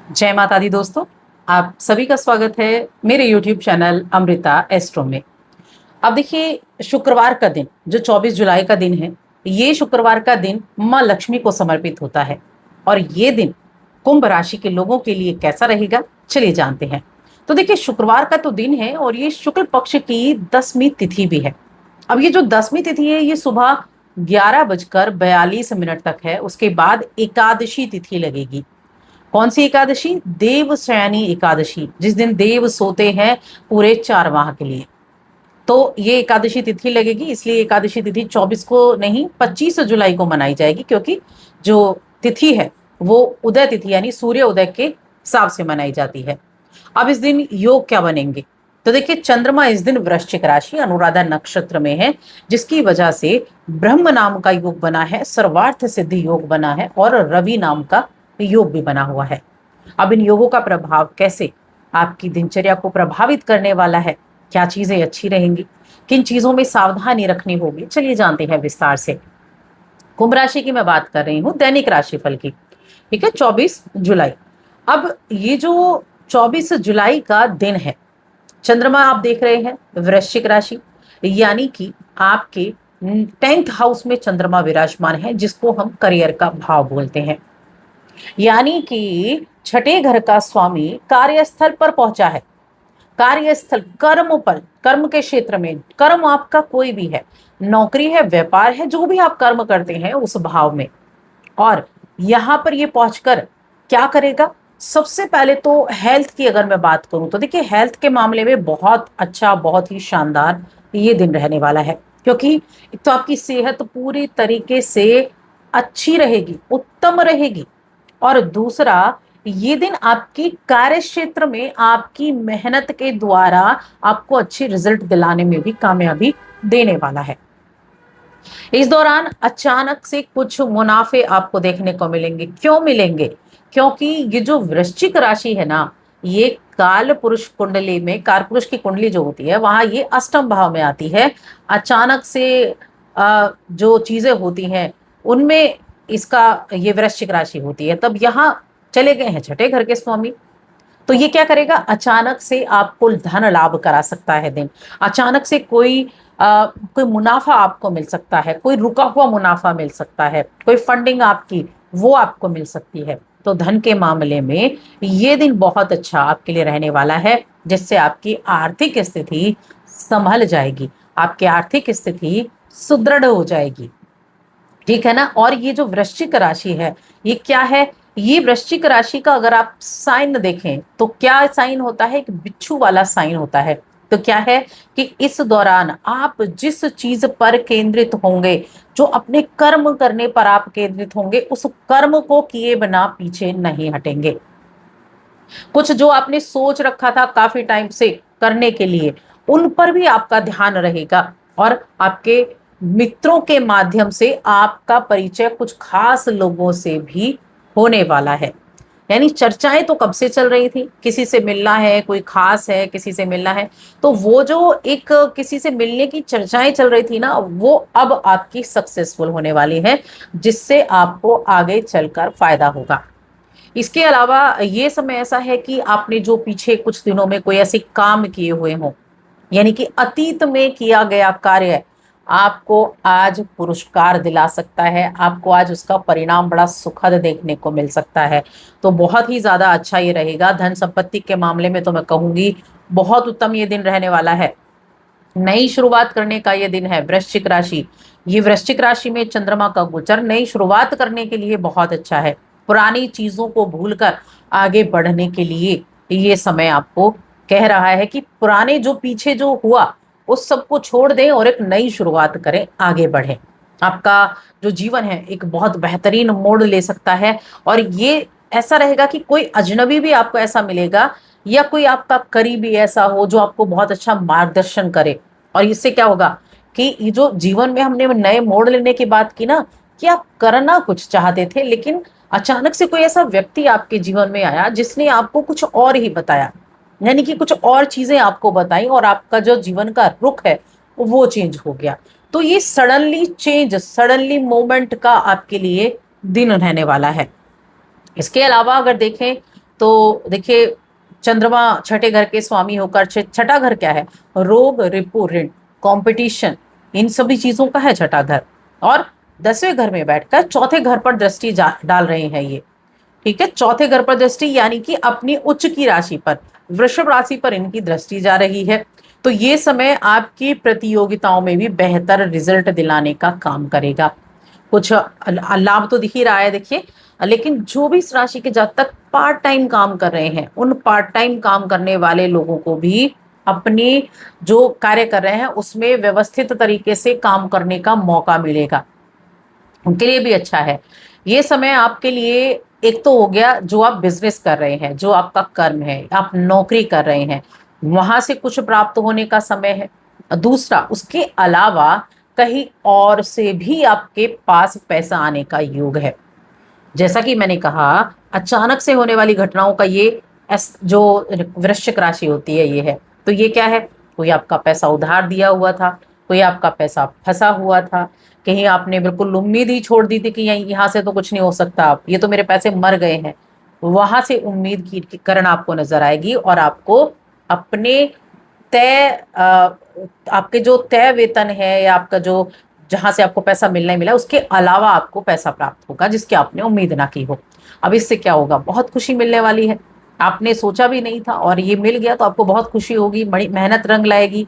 जय माता दी दोस्तों। आप सभी का स्वागत है मेरे YouTube चैनल अमृता एस्ट्रो में। अब देखिए, शुक्रवार का दिन जो 24 जुलाई का दिन है, ये शुक्रवार का दिन माँ लक्ष्मी को समर्पित होता है। और ये दिन कुंभ राशि के लोगों के लिए कैसा रहेगा, चलिए जानते हैं। तो देखिए, शुक्रवार का तो दिन है और ये शुक्ल पक्ष की 10वीं तिथि भी है। अब ये जो 10वीं तिथि है, ये सुबह 11:42 तक है। उसके बाद एकादशी तिथि लगेगी। कौन सी एकादशी? देवशयनी एकादशी, जिस दिन देव सोते हैं पूरे 4 माह के लिए। तो ये एकादशी तिथि लगेगी, इसलिए एकादशी तिथि 24 को नहीं 25 जुलाई को मनाई जाएगी, क्योंकि जो तिथि है वो उदय तिथि यानी सूर्य उदय के हिसाब से मनाई जाती है। अब इस दिन योग क्या बनेंगे? तो देखिए, चंद्रमा इस दिन वृश्चिक राशि अनुराधा नक्षत्र में है, जिसकी वजह से ब्रह्म नाम का योग बना है, सर्वार्थ सिद्धि योग बना है और रवि नाम का योग भी बना हुआ है। अब इन योगों का प्रभाव कैसे आपकी दिनचर्या को प्रभावित करने वाला है, क्या चीजें अच्छी रहेंगी, किन चीजों में सावधानी रखनी होगी, चलिए जानते हैं विस्तार से। कुंभ राशि की मैं बात कर रही हूँ, दैनिक राशिफल की। ठीक है, 24 जुलाई। अब ये जो 24 जुलाई का दिन है, चंद्रमा आप देख रहे हैं वृश्चिक राशि, यानी कि आपके 10th हाउस में चंद्रमा विराजमान है, जिसको हम करियर का भाव बोलते हैं। यानी कि छठे घर का स्वामी कार्यस्थल पर पहुंचा है। कार्यस्थल, कर्म पर, कर्म के क्षेत्र में, कर्म आपका कोई भी है, नौकरी है, व्यापार है, जो भी आप कर्म करते हैं उस भाव में। और यहां पर ये पहुंचकर क्या करेगा? सबसे पहले तो हेल्थ की अगर मैं बात करूं तो देखिए, हेल्थ के मामले में बहुत अच्छा, बहुत ही शानदार ये दिन रहने वाला है। क्योंकि एक तो आपकी सेहत पूरी तरीके से अच्छी रहेगी, उत्तम रहेगी। और दूसरा, ये दिन आपकी कार्य क्षेत्र में आपकी मेहनत के द्वारा आपको अच्छी रिजल्ट दिलाने में भी कामयाबी देने वाला है। इस दौरान अचानक से कुछ मुनाफे आपको देखने को मिलेंगे। क्यों मिलेंगे? क्योंकि ये जो वृश्चिक राशि है ना, ये काल पुरुष कुंडली में, कार पुरुष की कुंडली जो होती है वहां ये अष्टम भाव में आती है। अचानक से जो चीजें होती हैं उनमें इसका, ये वृश्चिक राशि होती है, तब यहाँ चले गए हैं छठे घर के स्वामी। तो ये क्या करेगा? अचानक से आपको धन लाभ करा सकता है दिन। अचानक से कोई मुनाफा आपको मिल सकता है, कोई रुका हुआ मुनाफा मिल सकता है, कोई फंडिंग आपकी वो आपको मिल सकती है। तो धन के मामले में ये दिन बहुत अच्छा आपके लिए रहने वाला है, जिससे आपकी आर्थिक स्थिति संभल जाएगी, आपकी आर्थिक स्थिति सुदृढ़ हो जाएगी। ठीक है ना। और ये जो वृश्चिक राशि है, ये क्या है? ये वृश्चिक राशि का अगर आप साइन देखें तो क्या साइन होता है? एक बिच्छू वाला साइन होता है। तो क्या है कि इस दौरान आप जिस चीज पर केंद्रित होंगे, जो अपने कर्म करने पर आप केंद्रित होंगे, उस कर्म को किए बिना पीछे नहीं हटेंगे। कुछ जो आपने सोच रखा था काफी टाइम से करने के लिए, उन पर भी आपका ध्यान रहेगा। और आपके मित्रों के माध्यम से आपका परिचय कुछ खास लोगों से भी होने वाला है। यानी चर्चाएं तो कब से चल रही थी, किसी से मिलना है, कोई खास है, किसी से मिलना है, तो वो जो एक किसी से मिलने की चर्चाएं चल रही थी ना, वो अब आपकी सक्सेसफुल होने वाली है, जिससे आपको आगे चलकर फायदा होगा। इसके अलावा ये समय ऐसा है कि आपने जो पीछे कुछ दिनों में कोई ऐसे काम किए हुए हों, यानी कि अतीत में किया गया कार्य आपको आज पुरस्कार दिला सकता है, आपको आज उसका परिणाम बड़ा सुखद देखने को मिल सकता है। तो बहुत ही ज्यादा अच्छा ये रहेगा। धन संपत्ति के मामले में तो मैं कहूंगी बहुत उत्तम ये दिन रहने वाला है। नई शुरुआत करने का ये दिन है। वृश्चिक राशि, ये वृश्चिक राशि में चंद्रमा का गोचर नई शुरुआत करने के लिए बहुत अच्छा है। पुरानी चीजों को भूलकर आगे बढ़ने के लिए ये समय आपको कह रहा है कि पुराने जो पीछे जो हुआ उस सबको छोड़ दें और एक नई शुरुआत करें, आगे बढ़ें। आपका जो जीवन है एक बहुत बेहतरीन मोड़ ले सकता है। और ये ऐसा रहेगा कि कोई अजनबी भी आपको ऐसा मिलेगा, या कोई आपका करीबी ऐसा हो जो आपको बहुत अच्छा मार्गदर्शन करे। और इससे क्या होगा कि ये जो जीवन में हमने नए मोड़ लेने की बात की ना, कि आप करना कुछ चाहते थे, लेकिन अचानक से कोई ऐसा व्यक्ति आपके जीवन में आया जिसने आपको कुछ और ही बताया, यानी कि कुछ और चीजें आपको बताई, और आपका जो जीवन का रुख है वो चेंज हो गया। तो ये सडनली चेंज, सडनली मोमेंट का आपके लिए दिन रहने वाला है। इसके अलावा अगर देखें तो देखिए चंद्रमा छठे घर के स्वामी होकर, छठा घर क्या है, रोग, रिपु, ऋण, कंपटीशन, इन सभी चीजों का है छठा घर। और 10वें घर में बैठकर चौथे घर पर दृष्टि डाल रहे हैं ये। ठीक है, चौथे घर पर दृष्टि यानी कि अपनी उच्च की राशि पर, वृषभ राशि पर इनकी दृष्टि जा रही है। तो ये समय आपकी प्रतियोगिताओं में भी बेहतर रिजल्ट दिलाने का काम करेगा। कुछ लाभ तो दिख ही रहा है देखिए, लेकिन जो भी इस राशि के जातक पार्ट टाइम काम कर रहे हैं, उन पार्ट टाइम काम करने वाले लोगों को भी अपने जो कार्य कर रहे हैं उसमें व्यवस्थित तरीके से काम करने का मौका मिलेगा, उनके लिए भी अच्छा है ये समय आपके लिए। एक तो हो गया जो आप बिजनेस कर रहे हैं, जो आपका कर्म है, आप नौकरी कर रहे हैं, वहां से कुछ प्राप्त होने का समय है। दूसरा, उसके अलावा कहीं और से भी आपके पास पैसा आने का योग है। जैसा कि मैंने कहा, अचानक से होने वाली घटनाओं का ये जो वृश्चिक राशि होती है ये है। तो ये क्या है, कोई आपका पैसा उधार दिया हुआ था, कोई आपका पैसा फंसा हुआ था, कहीं आपने बिल्कुल उम्मीद ही छोड़ दी थी कि यहाँ से तो कुछ नहीं हो सकता, आप ये तो मेरे पैसे मर गए हैं, वहां से उम्मीद की करण आपको नजर आएगी और आपको अपने तय आपके जो तय वेतन है या आपका जो जहां से आपको पैसा मिलना ही मिला उसके अलावा आपको पैसा प्राप्त होगा जिसकी आपने उम्मीद ना की हो। अब इससे क्या होगा, बहुत खुशी मिलने वाली है, आपने सोचा भी नहीं था और ये मिल गया तो आपको बहुत खुशी होगी, बड़ी मेहनत रंग लाएगी।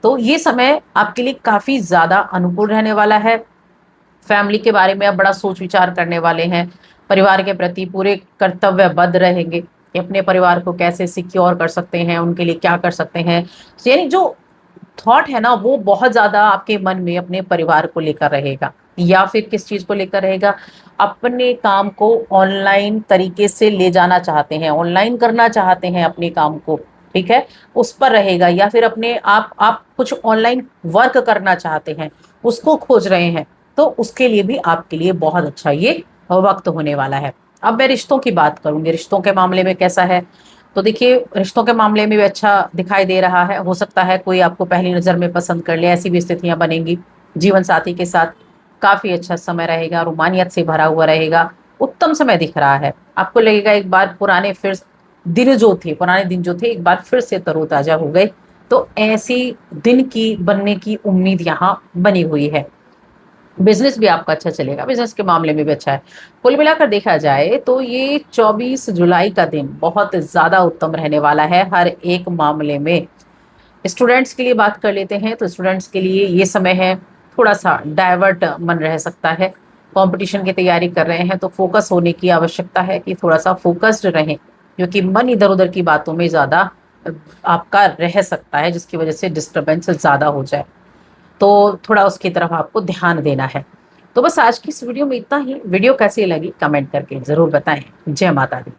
तो ये समय आपके लिए काफी ज्यादा अनुकूल रहने वाला है। फैमिली के बारे में आप बड़ा सोच विचार करने वाले हैं, परिवार के प्रति पूरे कर्तव्यबद्ध रहेंगे कि अपने परिवार को कैसे सिक्योर कर सकते हैं, उनके लिए क्या कर सकते हैं। यानी जो थॉट है ना वो बहुत ज्यादा आपके मन में अपने परिवार को लेकर रहेगा, या फिर किस चीज को लेकर रहेगा, अपने काम को ऑनलाइन तरीके से ले जाना चाहते हैं, ऑनलाइन करना चाहते हैं अपने काम को, ठीक है, उस पर रहेगा। या फिर अपने आप कुछ ऑनलाइन वर्क करना चाहते हैं, उसको खोज रहे हैं, तो उसके लिए भी आपके लिए बहुत अच्छा ये वक्त होने वाला है। अब मैं रिश्तों की बात करूंगी, रिश्तों के मामले में कैसा है। तो देखिए रिश्तों के मामले में भी अच्छा दिखाई दे रहा है, हो सकता है कोई आपको पहली नजर में पसंद कर ले, ऐसी भी स्थितियां बनेंगी। जीवन साथी के साथ काफी अच्छा समय रहेगा, रोमानियत से भरा हुआ रहेगा, उत्तम समय दिख रहा है। आपको लगेगा एक बार पुराने दिन जो थे एक बार फिर से तरोताजा हो गए। तो ऐसी दिन की बनने की उम्मीद यहाँ बनी हुई है। बिजनेस भी आपका अच्छा चलेगा, बिजनेस के मामले में भी अच्छा है। कुल मिलाकर देखा जाए तो ये 24 जुलाई का दिन बहुत ज्यादा उत्तम रहने वाला है हर एक मामले में। स्टूडेंट्स के लिए बात कर लेते हैं तो स्टूडेंट्स के लिए ये समय है थोड़ा सा डाइवर्ट मन रह सकता है। कंपटीशन की तैयारी कर रहे हैं तो फोकस होने की आवश्यकता है कि थोड़ा सा फोकस्ड रहें, क्योंकि मन इधर उधर की बातों में ज्यादा आपका रह सकता है जिसकी वजह से डिस्टर्बेंस ज्यादा हो जाए, तो थोड़ा उसकी तरफ आपको ध्यान देना है। तो बस आज की इस वीडियो में इतना ही। वीडियो कैसी लगी कमेंट करके जरूर बताएं। जय माता दी।